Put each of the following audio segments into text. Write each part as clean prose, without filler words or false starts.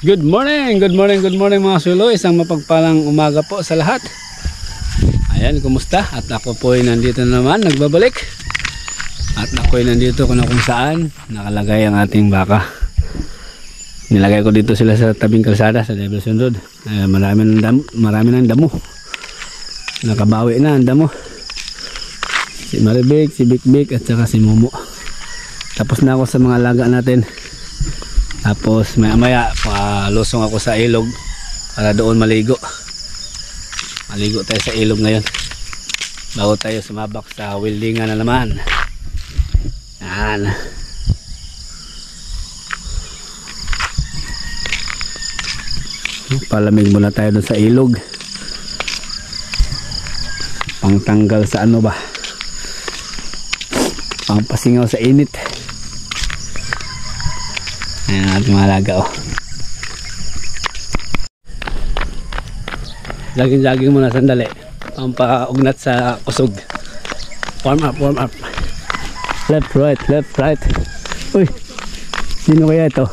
Good morning mga sulo. Isang mapagpalang umaga po sa lahat. Ayan, kumusta? At ako po ay nandito naman, nagbabalik. At ako ay nandito kung saan nakalagay ang ating baka. Nilagay ko dito sila sa tabing kalsada sa Devilson Road. Marami ng damo. Nakabawi na ang damo. Si Maribek, si Bikbik at saka si Momo. Tapos na ako sa mga alaga natin. Tapos maya lusong ako sa ilog para doon maligo tayo sa ilog ngayon bago tayo sumabak sa weldingan na naman. Yan. Palamig muna tayo doon sa ilog, pangtanggal sa ano ba, pangpasingaw sa init. Ayan ang ating mga alaga, oh. Jogging muna sandali, pampaugnat sa kusog. Warm up. Left right. Uy, sino kaya ito?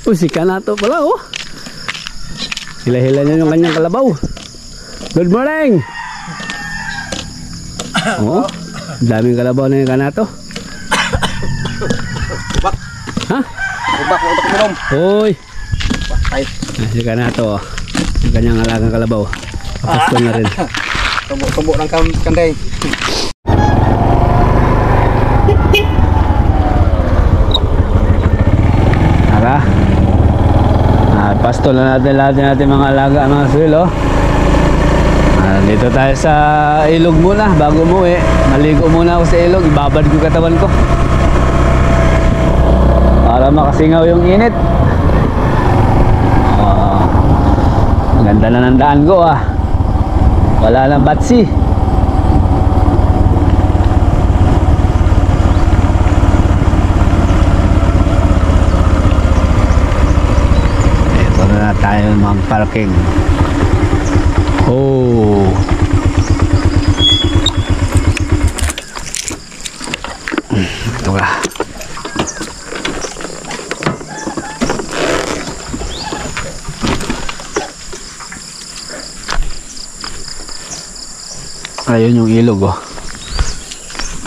Uy, si Kanato pala, oh. Hila-hila niya yung kanyang kalabaw. Good morning. Oh, daming kalabaw na yung Kanato. Ubak. Ha? Ubak minum. Hoy. Ay. Si Kanato, oh. Yung kanyang alagang kalabaw. Papasko na rin. Tumbok ng kanday. Tara. Pasto na natin mga alaga, mga sulo. Dito tayo sa ilog muna bago umuwi. Maligo muna ako sa ilog, ibabad ko katawan ko para makasingaw yung init. Ganda na ng daan ko, ah. Wala nang batsi. Ito na tayo mga parking. Oh. Ito ba? Ayun yung ilog, oh.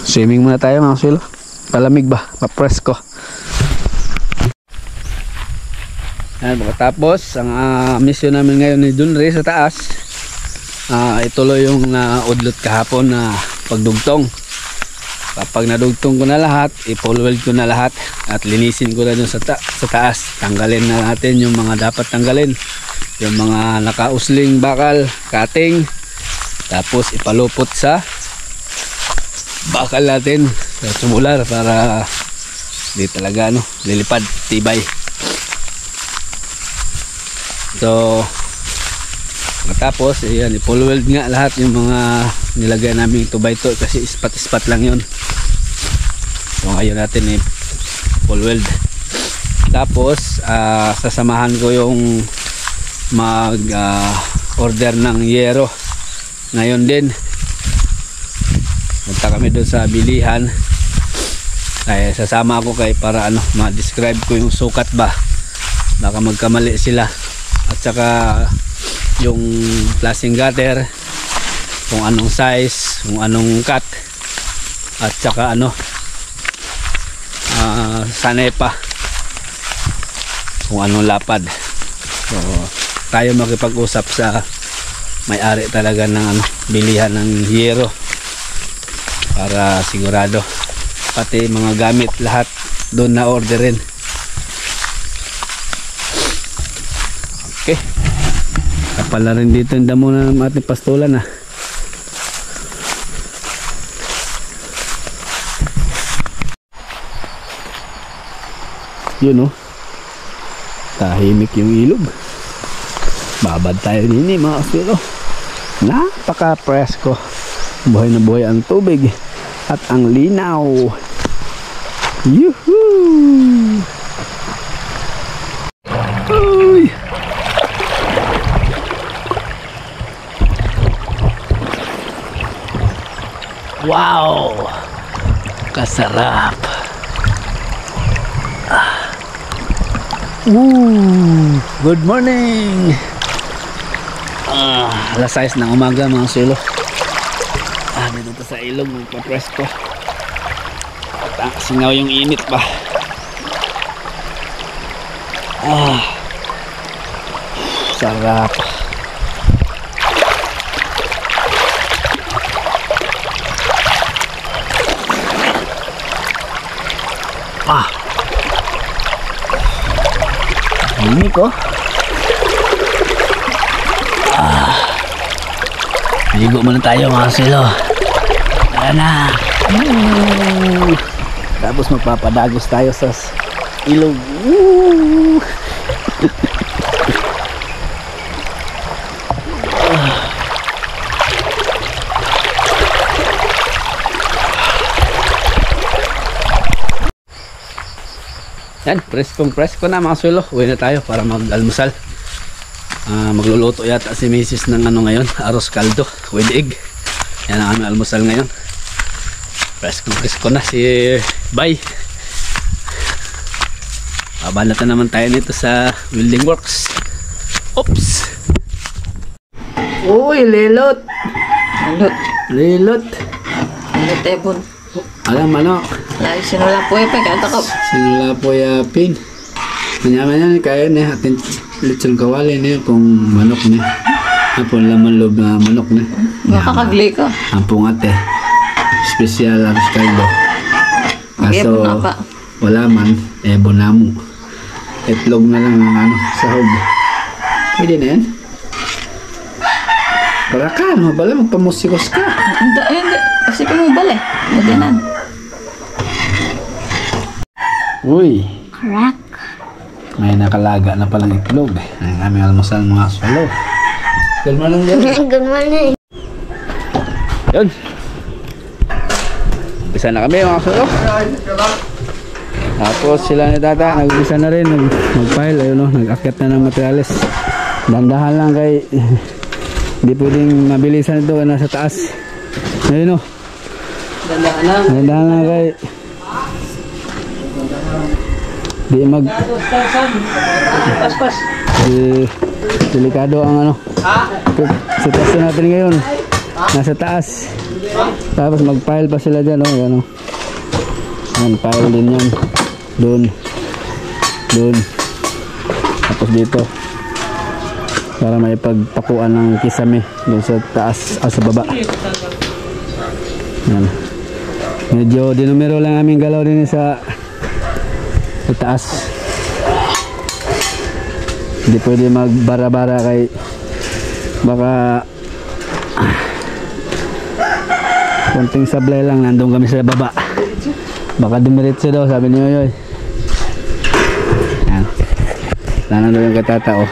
Swimming muna tayo mga sulo. Palamig ba? Papresko. Ayan, pagkatapos ang mission namin ngayon ni Dunre sa taas. Ituloy yung naudlot kahapon na pagdugtong. Kapag nadugtong ko na lahat, i-full weld ko na lahat at linisin ko na dun sa taas. Tanggalin na natin yung mga dapat tanggalin, yung mga nakausling bakal, cutting. Tapos ipalupot sa bakal natin sa tubular para di talaga lilipad, tibay. So tapos ayan, i-full weld nga lahat yung mga nilagay namin 2x2 kasi ispat lang yun. So ngayon natin i-full weld. Tapos sasamahan ko yung mag order ng yero ngayon din. Punta kami doon sa bilihan, ay sasama ako para ma-describe ko yung sukat ba, baka magkamali sila, at saka yung flashing gutter, kung anong size, kung anong cut, at saka sanepa, kung anong lapad. So tayo makipag-usap sa may-ari talaga ng bilihan ng yero para sigurado, pati mga gamit lahat doon na orderin. Okay, kapal na rin dito yung damo na ating pastulan, ah. Yun, oh, tahimik yung ilog. Babad tayo nini mga kasulo. Napaka presko, buhay na buhay ang tubig at ang linaw. Yuhuu! Uy! Wow! Kasarap! Good morning! Alas 6 ng umaga mga sulo. Dito sa ilog magpapresko. At singaw yung init pa. Sarap. Ini ko. Ligo muna tayo mga silo. Tara na. Tapos magpapadagos tayo sa ilog. Yan, presko na mga sulo. Uwi na tayo para mag-almusal. Magluluto yata si Mrs. ng ano ngayon, arroz caldo with egg. Yan ang aming almusal ngayon. Presko na si Bay. Babanat na naman tayo nito sa welding works. Oops! Uy, lilot! Lilot! Tebon. Alam ano? Lagi sinula po kata ko. Sinula po yapin. Manyaman yan kaya ni atin lechon kawali niya kung manok niya. Apon laman loob na manok niya. Makakagli ko. Ampung ate. Special arroz caldo. Kaso wala man, bonamu. Itlog na lang ang ano, sahog. Pwede na yan. Para ka, ano bala, magpamusikos ka. Hindi, kasi ka mo bala eh. Hindi na. Uy. Crack. May nakalaga na palang itlog. Ang aming almusal mga solo. Good morning, Good morning. Yun. Umpisa na kami mga solo. Tapos sila ni tata, nag-umpisa na rin. Mag-file, ayun o, nag-akyat na ng materials. Dandahan lang kay... Hindi pwedeng mabilisan ito nasa taas. Ayun o. Dandahan lang kay... Di mag delikado ang ano. Sitwasyon natin ngayon nasa taas. Tapos mag-pile pa sila dyan, oh, yan, oh. Yan, pile din yan. Doon. Tapos dito para may pagpakuan ng kisame doon sa taas o sa baba. Yan. Medyo dinumero lang aming galaw din sa taas. Hindi pwede magbara-bara kay baka konting sablay lang nandun kami sa baba. Baka dumiritso daw sabi ni Yoyoy. Yan. Lalo daw yung katatao.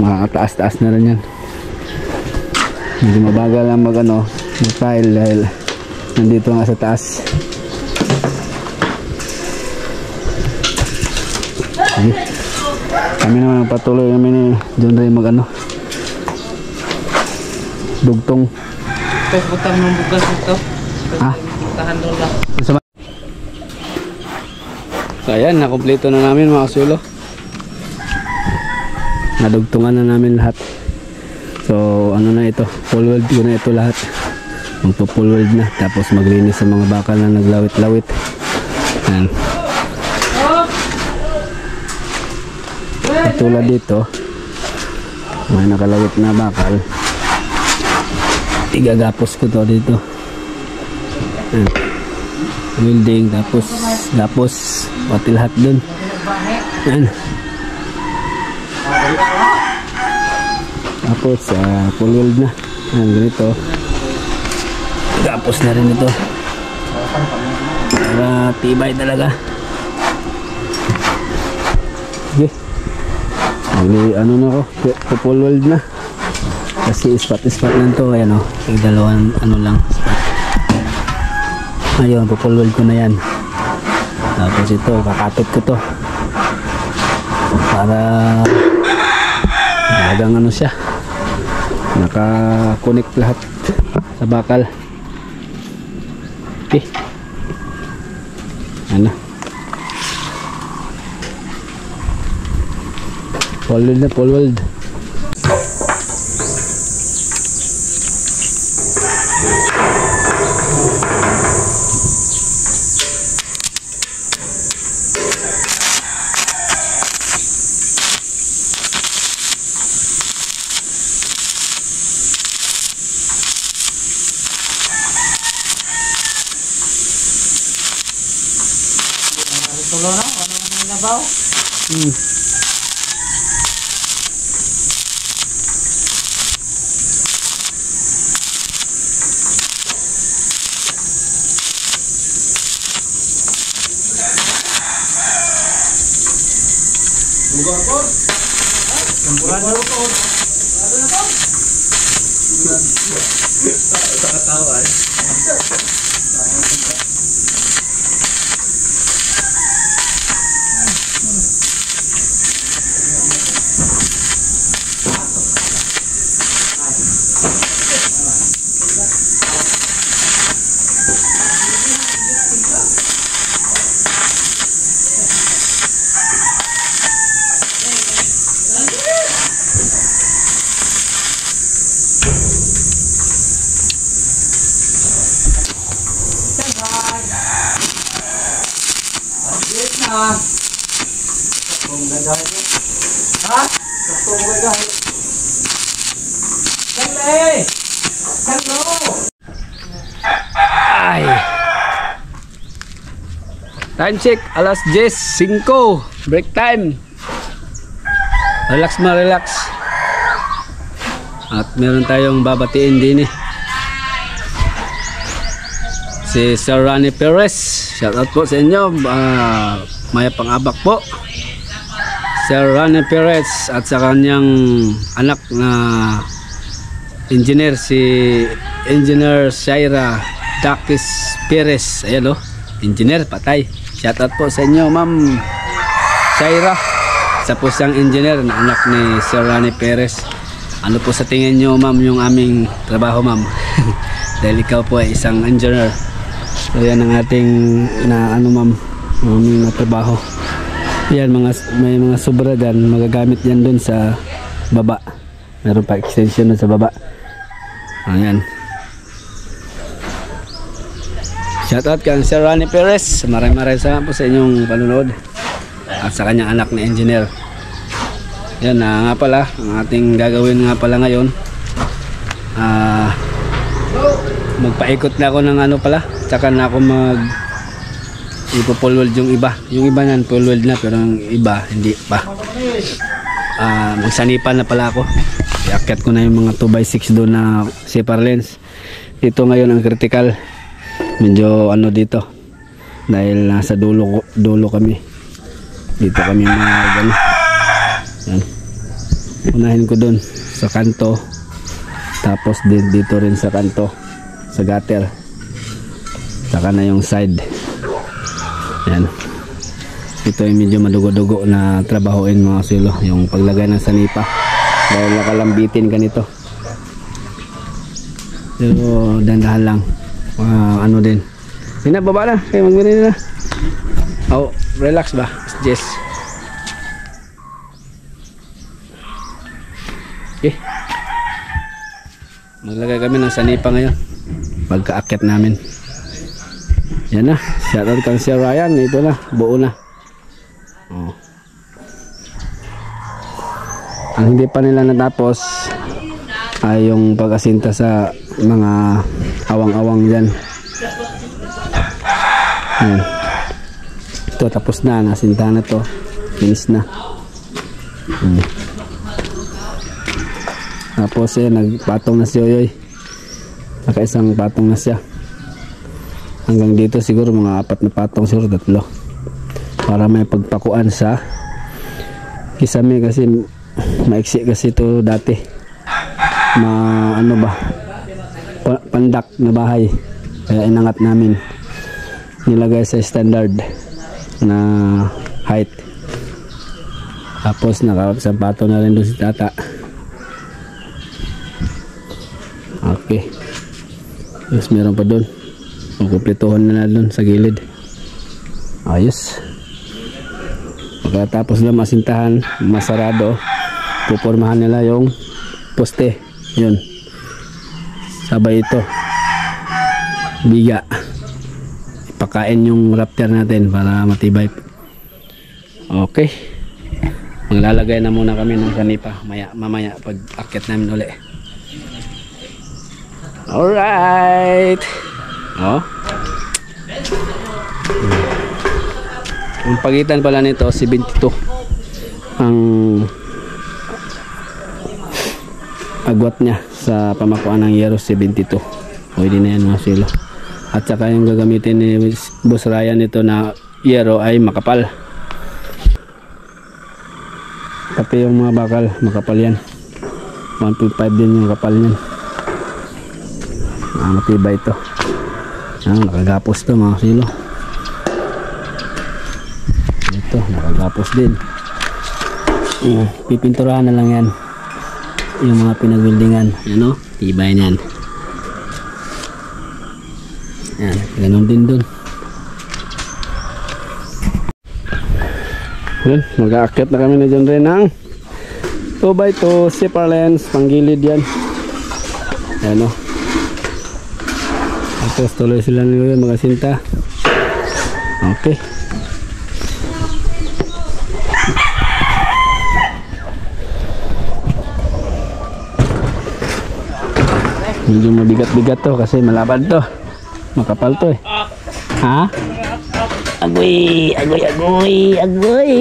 Makakataas-taas na rin yan. Hindi mabagal lang mag-file dahil nandito nga sa taas. Sige. Kami naman patuloy kami ni John Ray dugtong. Tapos butang ng bugas ito. Tahan doon lang. So ayan, nakompleto na namin mga sulo. Nadugtungan na namin lahat. So ano na ito, full weld ko na ito lahat. Magpo-full weld na. Tapos maglinis sa mga bakal na naglawit-lawit. Ayan. Tulad dito may nakalawit na bakal, igagapos ko to dito. Welding tapos pati lahat dun. Tapos full weld na ganito, gapos na rin ito para tibay talaga. Okay. Ano na ko, full weld na kasi spot lang to. Ayan o, dalawang ano lang spot. Ayun, full weld ko na yan. Tapos ito, kakapit ko to para talagang ano siya, naka-connect lahat sa bakal. Okay, ano Full weld na, full weld. Tulo na, ano na nabaw? Ay. Time check, alas 10:05. Break time. Relax ma, relax. At meron tayong babatiin din eh. Si Sir Rani Perez. Shout out po sa inyo. Maya pang-abak po. Sir Rani Perez at sa kanyang anak na engineer, si Engineer Shaira Takis Perez. Ayan o, engineer patay. Shout out po sa inyo Ma'am Shaira. Isa po siyang engineer na anak ni Sir Rani Perez. Ano po sa tingin nyo ma'am yung aming trabaho ma'am? Dahil ikaw po ay isang engineer. So yan ang ating na ano ma'am, aming trabaho. Yan, may mga sobra dyan, magagamit yan dun sa baba. Meron pa extension dun sa baba. Ayan. Shoutout kang Sir Rani Perez. Maraming salamat po sa inyong panunood. At sa kanyang anak na engineer. Yan nga pala, ang ating gagawin nga pala ngayon. Magpaikot na ako ng ano pala. Tsaka na ako ipo-full weld yung iba. Yung iba nan full weld na, pero yung iba hindi pa. Magsanipan na pala ako. Iakyat ko na yung mga 2x6 doon na zipper lens. Ito ngayon ang critical. Medyo ano dito. Dahil nasa dulo kami. Dito kami ano. Yan. Unahin ko doon sa kanto. Tapos dito rin sa kanto. Sa gutter. Saka na yung side. Yan. Ito ay medyo madugo-dugo na trabahoin mga silo, yung paglagay ng sanipa dahil nakalambitin ka nito. Pero dandahan lang. Ano din. Baba na, kaya magbirin na. Oh, relax ba? Yes. Okay. Maglagay kami ng sanipa ngayon. Pagkaakyat namin. Yan na, shoutout kang Sir Ryan. Ito na, buo na. Oh. Ang hindi pa nila natapos ay yung pag-asinta sa mga awang-awang dyan. Yan. Ito tapos na, nasinta na to. Finish na. Tapos nagpatong na si Oyoy. Nakaisang patong na siya. Hanggang dito siguro mga 4 na patong, siguro 3. Para may pagpakuan sa kisame kasi maiksi kasi ito dati. Ano ba? Pandak na bahay. Kaya inangat namin. Nilagay sa standard na height. Tapos nakasampato na rin doon si tata. Okay. Tapos meron pa doon. Kumpletuhan na doon sa gilid. Ayos. Pagkatapos na masintahan, masarado, pupormahan nila yung poste. Yun, sabay ito biga, ipakain yung raptor natin para matibay. Okay, maglalagay na muna kami ng kanipa mamaya pag akit namin uli. Alright, oh, ang pagitan pala nito 72 ang agwat niya sa pamakuan ng yero, 72. Pwede na yan mga silo. At saka yung gagamitin ni Boss Ryan nito na yero ay makapal, pati yung mga bakal makapal yan. 1.5 din yung kapal niyan. Matibay ito. Nakagapos to mga silo. Ito nakagapos din. Pipinturahan na lang yan yung mga pinagwildingan. Ano? Tibay niyan. Yan, ganun din dun. Yan, mag-aakit na kami na dyan rin ng 2x2 zipper lens, panggilid yan. Yan o. Tapos tuloy sila nila mga sinta. Okay. Medyo mabigat-bigat to kasi malapad to, makapal to eh. Ha? Agoy, agoy, agoy, agoy.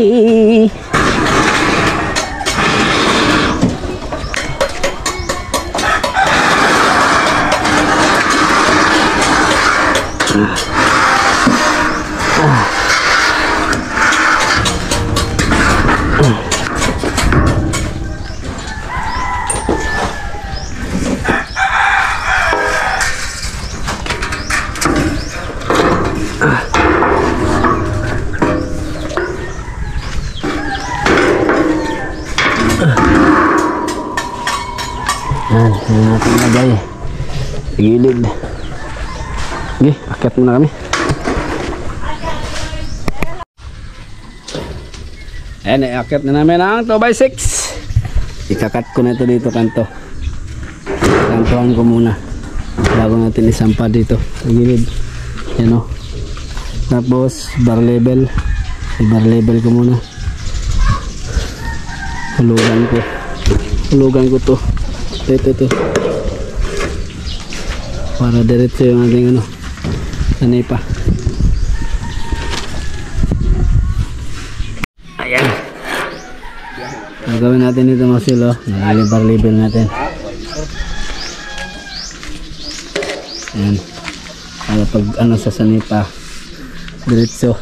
Yan, hindi natin lagay sa gilid. Okay, akyat muna kami. Ayan, akyat na namin ang 2x6. Ikakat ko na ito dito kanto. Kantohan ko muna bago natin isampa dito sa gilid. Yan o. Tapos bar level, i-bar level ko muna. Hulugan ko to. Ito para diretso yung ating ano, sanay pa. Ayan, gagawin natin ito mga silo. Nag-bar level natin. Ayan, para pag ano sa sanay pa diretso.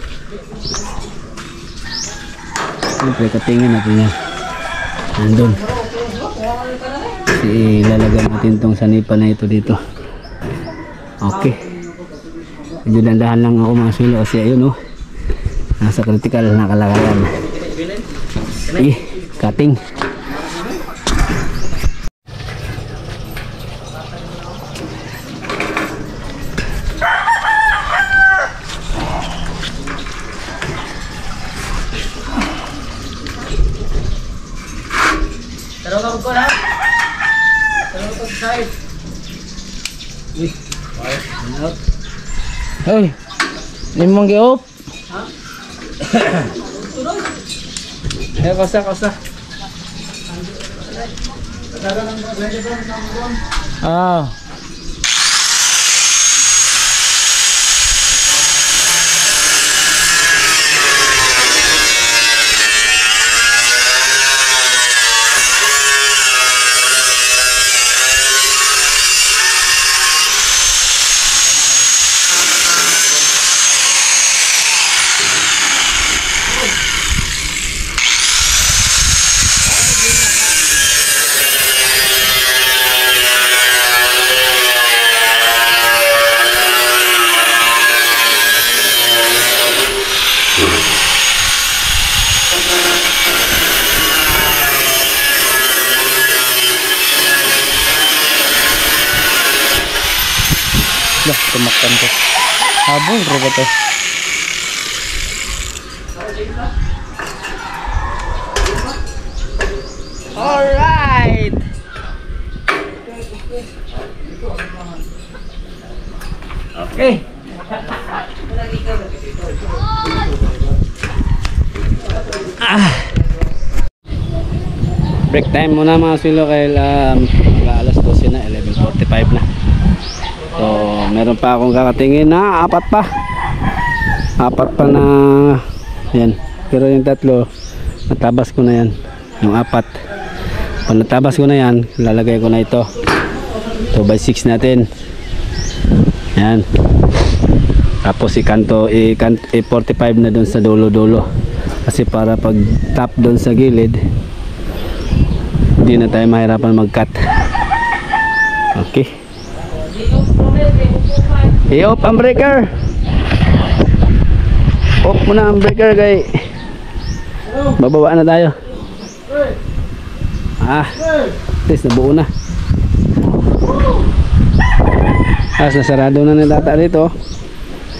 Siyempre katingin natin yan nandun. Ilalagay natin tong sanipa na ito dito. Okay, medyo dandahan lang ako mga silo kasi ayun o, nasa critical na kalagayan. Cutting. Hey, limang giop. Ha? Eh, kosa. Ah. Lah, tumakpan ko. Habong bro to. Alright! Okay. Break time muna mga sulo kaya alas 12 na, 11:45 na. So meron pa akong kakatingin na apat pa na yan, pero yung tatlo natabas ko na yan, yung apat pag natabas ko na yan lalagay ko na ito 2x6 natin yan, tapos ikanto 45 na dun sa dulo kasi para pag tap dun sa gilid hindi na tayo mahirapan mag cut. Okay, i-off ang breaker. Off muna ang breaker kay bababa na tayo. At least nabuo na. Nasarado na ng data dito.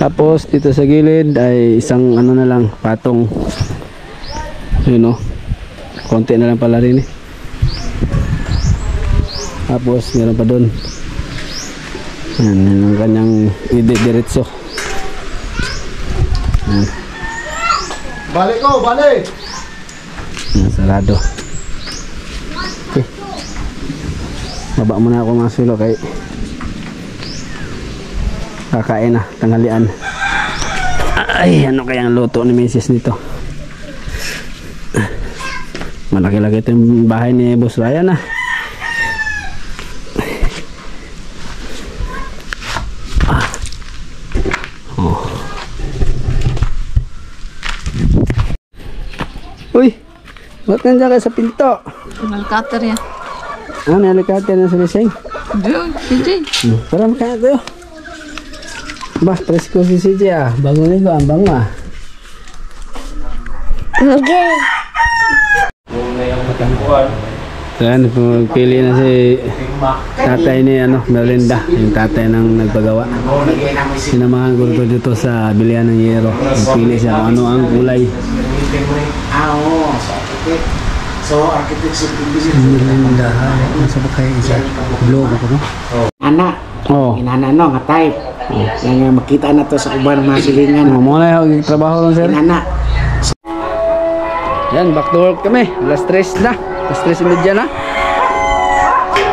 Tapos dito sa gilid ay isang ano na lang, patong. Yun o, konti na lang pala rin eh. Tapos meron pa dun. Yan ang kanyang diretso. Balik ko, balik! Sarado. Okay. Baba muna ako mga sulo kay kakain na, tanghalian. Ay, ano kayang luto ni Mrs. nito? Malaki-laki ito yung bahay ni Boss Ryan ah. Uy, ba't nandiyan kayo sa pinto? Malcutter yan. Ah, nalikate na sa liseng. Diyan, CJ. Para makain tayo. Bah, presko si CJ ah. Bago nito, ang bango ah. Okay. So yan, pumili na si tatay ni Melinda, yung tatay ng nagpagawa. Sinamahan ko dito sa bilihan ng yero. Pili siya kung ano ang kulay. Oo, so architecture Melinda, nasa ba kayo isa? Blog ako no? anak, inana no, nga type. Yang makita na to sa uban mga silingan. Muna yung trabaho lang sir. Inana. Yan, back to work kami. Alas 3 na. Alas 3:30 na.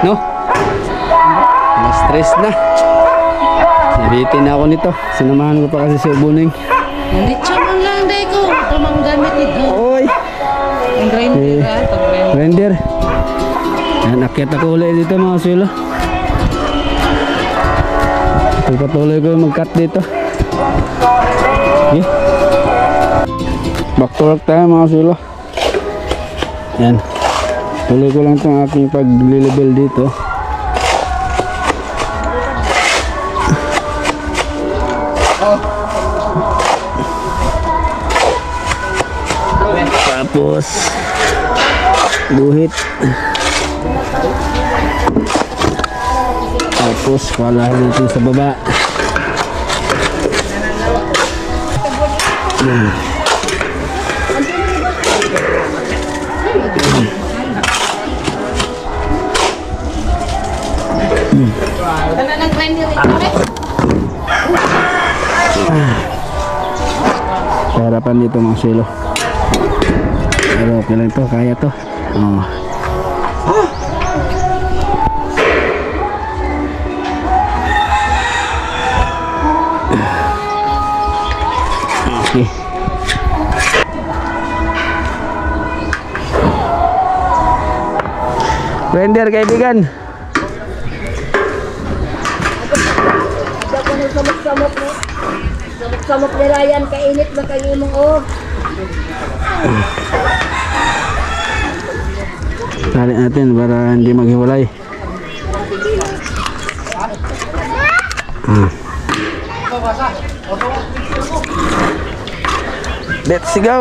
No? Alas 3 na. Nabitin na ako nito. Sinamahan ko pa kasi si Ubuning. Nandito mo lang, Deko. Ito mang gamit nito. Oy! Ang grinder ah. Render. Yan, akyat ako ulit dito mga sulo. Patuloy ko mag-cut dito. Okay. Back to work tayo mga sulo. Yan. Tuloy ko lang itong aking pag-level dito. Tapos guhit. Tapos wala dito sa baba. Harapan dito mga silo. Pero okay lang to, kaya to. Okay. Render kaibigan. Samok ni Ryan, kainit ba kayo mong Tarik natin para hindi maghiwalay. Let's go.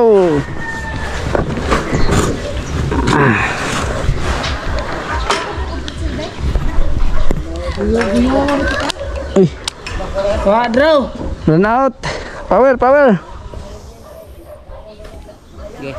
Uy. Quadro. Run out. Power, power. Okay.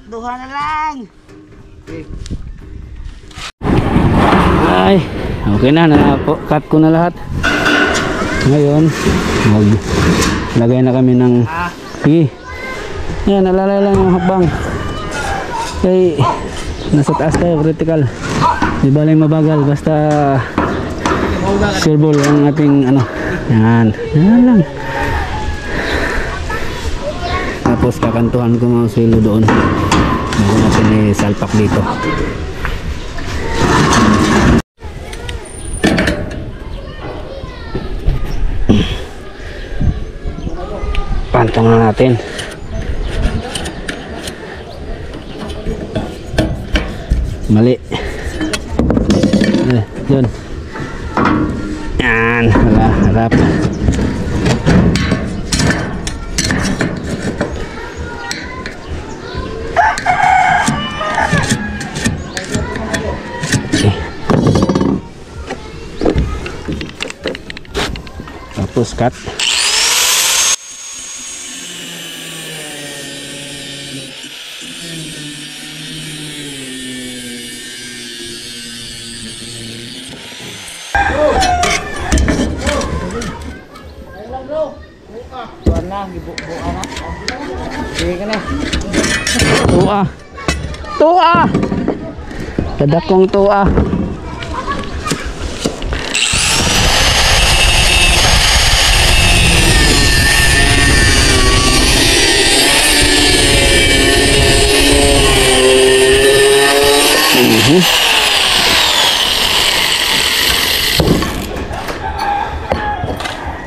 Duha na lang. Ay, okay na, cut ko na lahat. Ngayon, maglagay na kami ng sige. Yan, alalay lang yung hakbang. Okay, nasa taas tayo, critical. Di ba lang mabagal, basta sureball ang ating ano. Yan, yan lang. Tapos kakantuhan ko mga silo doon. Bago natin isalpak dito. Pantong na natin. Mali. Yun. Yan. Wala. Harap. Okay. Tapos cut. Tua. Tua. Kadakong tua.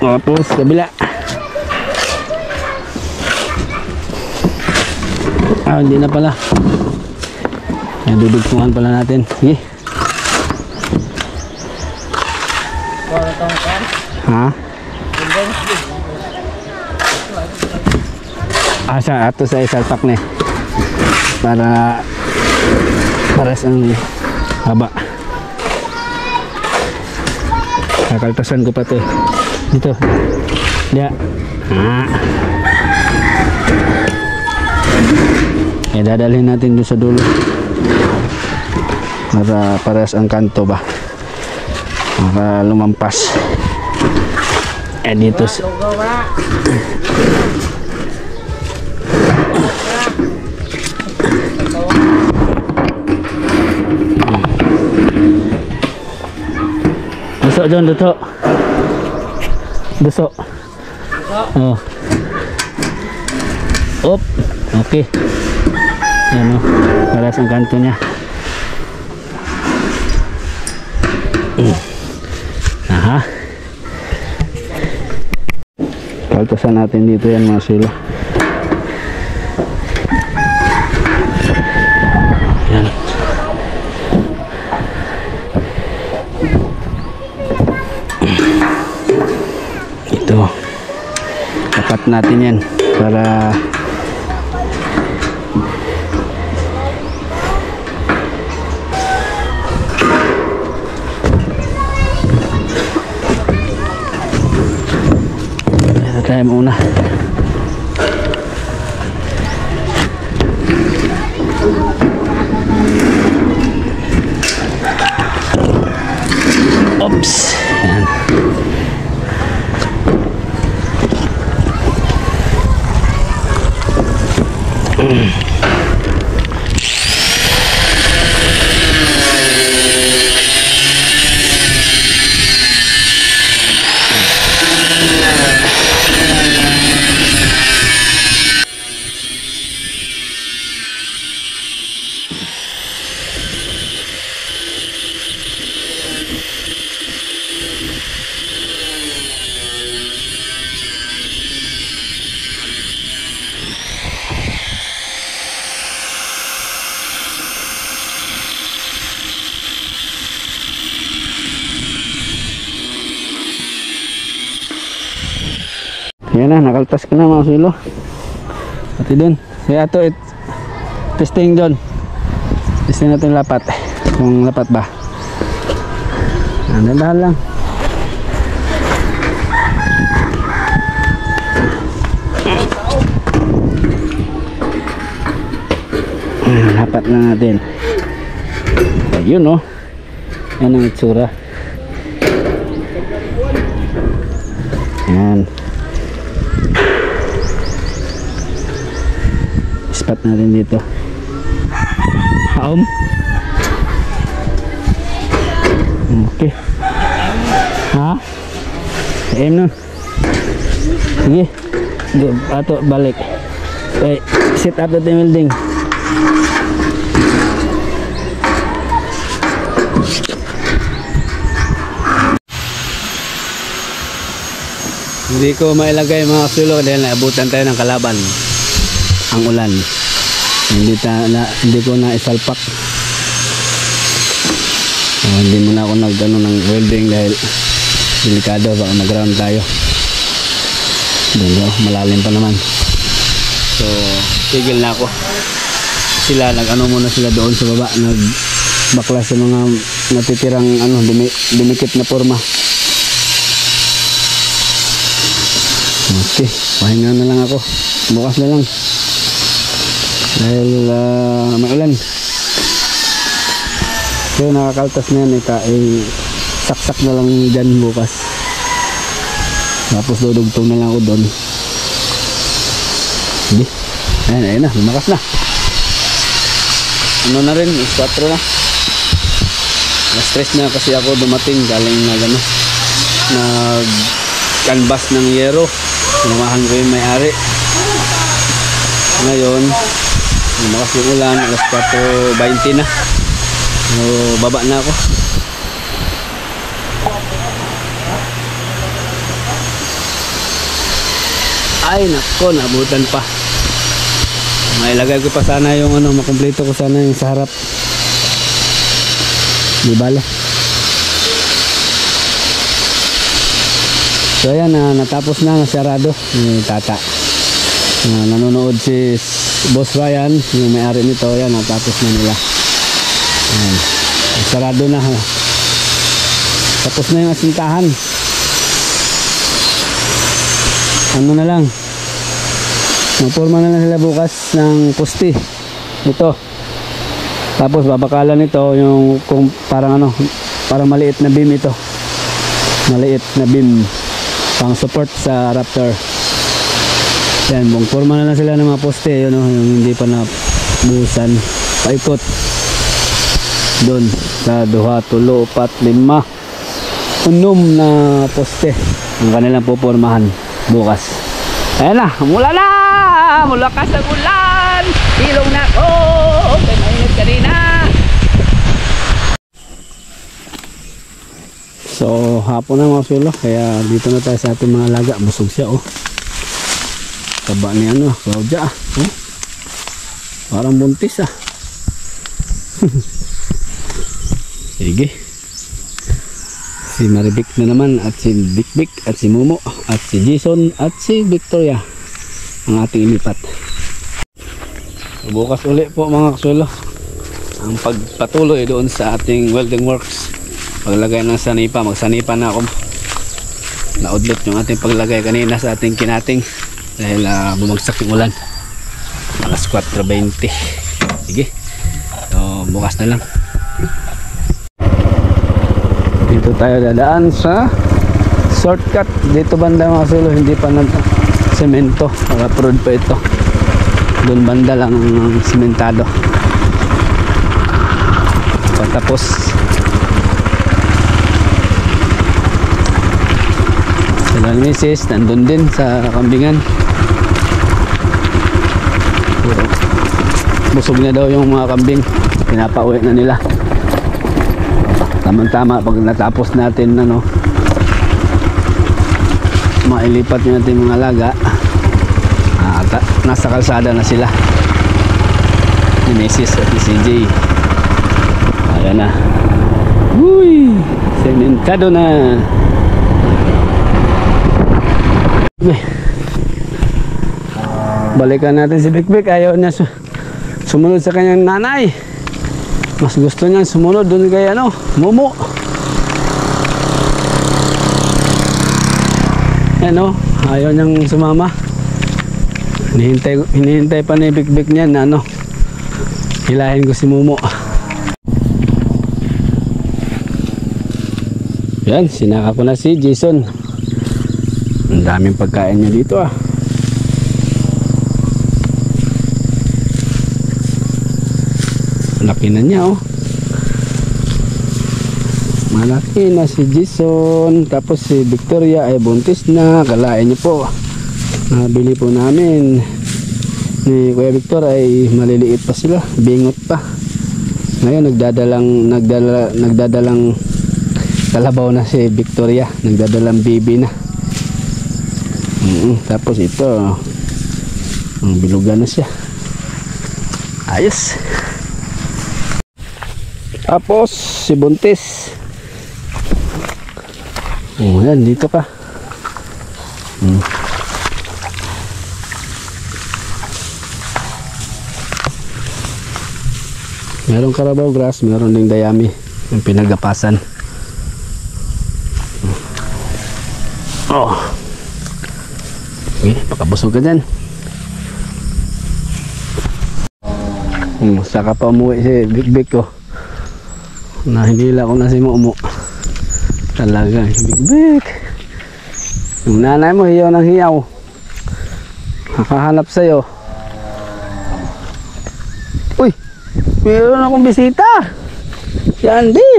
Tapos kabila. Hindi na pala. Dudugtungan pala natin. Sige. Ha? Asa ato sa isalpak ni. Para ang haba. Kakaltasan ko pa to. Dito. Ya. Dadalhin natin doon sa dulo para pares ang kanto ba, para lumampas. Dito dusok dyan, dusok. Oh. Op. Okay. Yan o, paras ang kanto niya. Aha. Kaltasan natin dito yan mga silo. Yan. Ito. Tapat natin yan para tayo muna. Oops. Yan. Yan na, nakaltas ko na mga silo. Pati dun. Kaya ito, testing dun. Testing natin lapat. Kung lapat ba. Dahan lang. Hapat na natin. Ayun oh. Yan ang itsura. Yan. Ispat natin dito. Haom. Okay. Ha? Aim na. Sige. Ato balik. Okay. Set up the building. Hindi ko mailagay mga sulok dahil naabutan tayo ng kalaban. Ang ulan. Hindi ko na isalpak. Hindi muna ako nagano ng welding dahil delikado, baka mag-ground tayo. Doon malalim pa naman. So tigil na ako. Sila nag-ano muna sila doon sa baba, nagbaklas sa mga natitirang dumikit na forma. Okay, pahinga na lang ako. Bukas na lang. Dahil may ulan. So nakakaltas na yan, saksak na lang dyan bukas. Tapos dudugtong na lang ako doon. Hindi. Ayun na, lumakas na. Ano na rin, 4 na. Na-stress na kasi ako dumating galing nag-canvas ng yero. Lumahan ko yung may-ari. Ngayon lumakas yung ulan, alas 4:20 na. So baba na ako. Ay nako, nabutan pa. Mailagay ko pa sana yung makumpleto ko sana yung sa harap. Di bala. So ayan, natapos na, nasarado ni Tata. Nanonood si Boss Ryan, yung may-ari nito. Ayan, natapos na nila. Ayan, sarado na. Tapos na yung asintahan. Ano na lang, magporma na lang sila bukas ng poste ito. Tapos babakalan ito yung kung parang parang maliit na beam ito. Maliit na beam pang support sa Raptor. Yan, magporma na lang sila ng mga poste, yun yung hindi pa nabuhusan. Paikot doon sa 2, 3, 4, 5 na poste ang kanilang pupormahan bukas. Ayan na, mula na! Mulakas ang ulan! Ilong na ako! Kaya mainit kanina! So, hapon na mga sulo. Kaya dito na tayo sa ating mga alaga. Busog siya, oh. Taba ni Claudia, oh. Parang buntis, ah. Sige. Si Maribik na naman, at si Bikbik, at si Momo, at si Jason, at si Victoria ang ating ilipat. Bukas uli po mga kasulo ang pagpatuloy doon sa ating welding works. Paglagay ng sanipa, magsanipa na ako. Naudlot yung ating paglagay kanina sa ating kinating dahil bumagsak yung ulan. Alas 4:20. Sige, so bukas na lang. Dito tayo dadaan sa shortcut dito banda mga kasulo. Hindi pa semento, naka-prod pa ito. Doon banda lang sementado. Pagtapos sila ni Mrs. nandun din sa kambingan. Busog na daw yung mga kambing, pinapauwi na nila. Tama-tama pag natapos natin mailipat natin mga alaga, nasa kalsada na sila ni Mrs. at ni CJ. Ayan na, uy, sementado na. Balikan natin si Bikbik. Ayaw niya sumunod sa kanyang nanay. Mas gusto niya sumunod dun kay Momo. Ayaw niyang sumama. Hinihintay pa ni Bikbik niya na Hilahin ko si Momo. Yan, sinaka ko na si Jason. Ang daming pagkain niya dito ah. Laki na niya oh. Malaki na si Jason. Tapos si Victoria ay buntis na. Kalain niyo po. Nabili po namin ni Kuya Victor ay maliliit pa sila. Bingot pa. Ngayon nagdadalang kalabaw na si Victoria. Nagdadalang baby na. Tapos ito bilugan na siya. Ayos. Tapos si buntis. Yan, dito ka. Merong Carabao grass, meron ding dayami yung pinagapasan. Okay, pakabusog ka dyan. Saka pa umuwi si Big ko. Nahihila ko na si Momo. Talaga, Big. Yung nanay mo hiyaw ng hiyaw. Nakahanap sa'yo. Uy, meron akong bisita. Si Andy.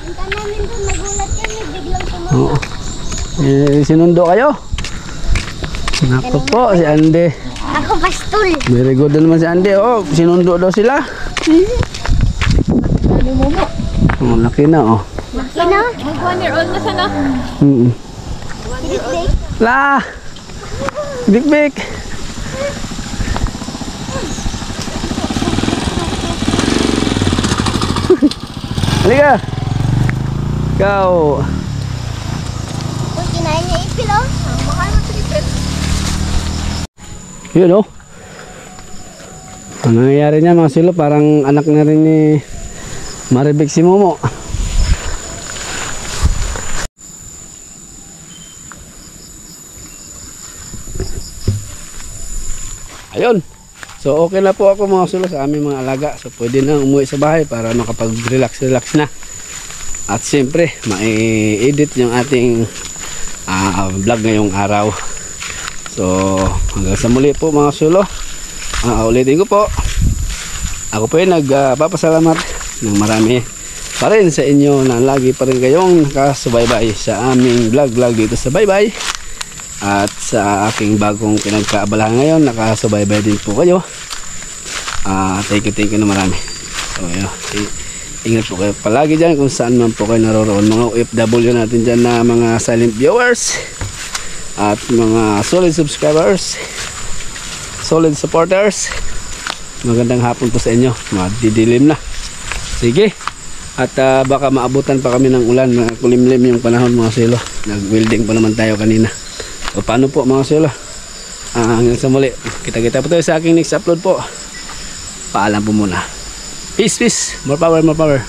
Punta namin doon, nagulat kami, biglang tumunod. Sinundo kayo? Naku po, si Andy. Ako bastol. Very good na naman si Andy. Oh, sinundo daw sila. Laki na oh. Laki na? Mag 1 year old na sana. La! Big. Halika! Ikaw! Kung kinain niya ipil oh. Baka matripit. Yun oh. Ang nangyayari niya mga silo, parang anak na rin ni Maribek si Momo. Ayun. So okay na po ako mga silo sa aming mga alaga. So pwede na umuwi sa bahay para makapag-relax na. At siyempre, ma-edit yung ating vlog ngayong araw. So hanggang sa muli po mga silo. Ulitin ko po. Ako po ay nagpapasalamat ng marami pa rin sa inyo na lagi pa rin kayong nakasubaybay sa aming vlog dito sa Baybay. At sa aking bagong pinagkaabalahan ngayon, nakasubaybay din po kayo. Thank you na marami. So ingat po kayo palagi dyan kung saan man po kayo naroroon, mga OFW natin dyan na mga silent viewers at mga solid subscribers, solid supporters. Magandang hapon po sa inyo. Madidilim na. Sige. At baka maabutan pa kami ng ulan. Kulimlim yung panahon mga silo. Nag-welding pa naman tayo kanina. O paano po mga silo? Hanggang sa muli. Kita-kita po tayo sa aking next upload po. Paalam po muna. Peace. More power.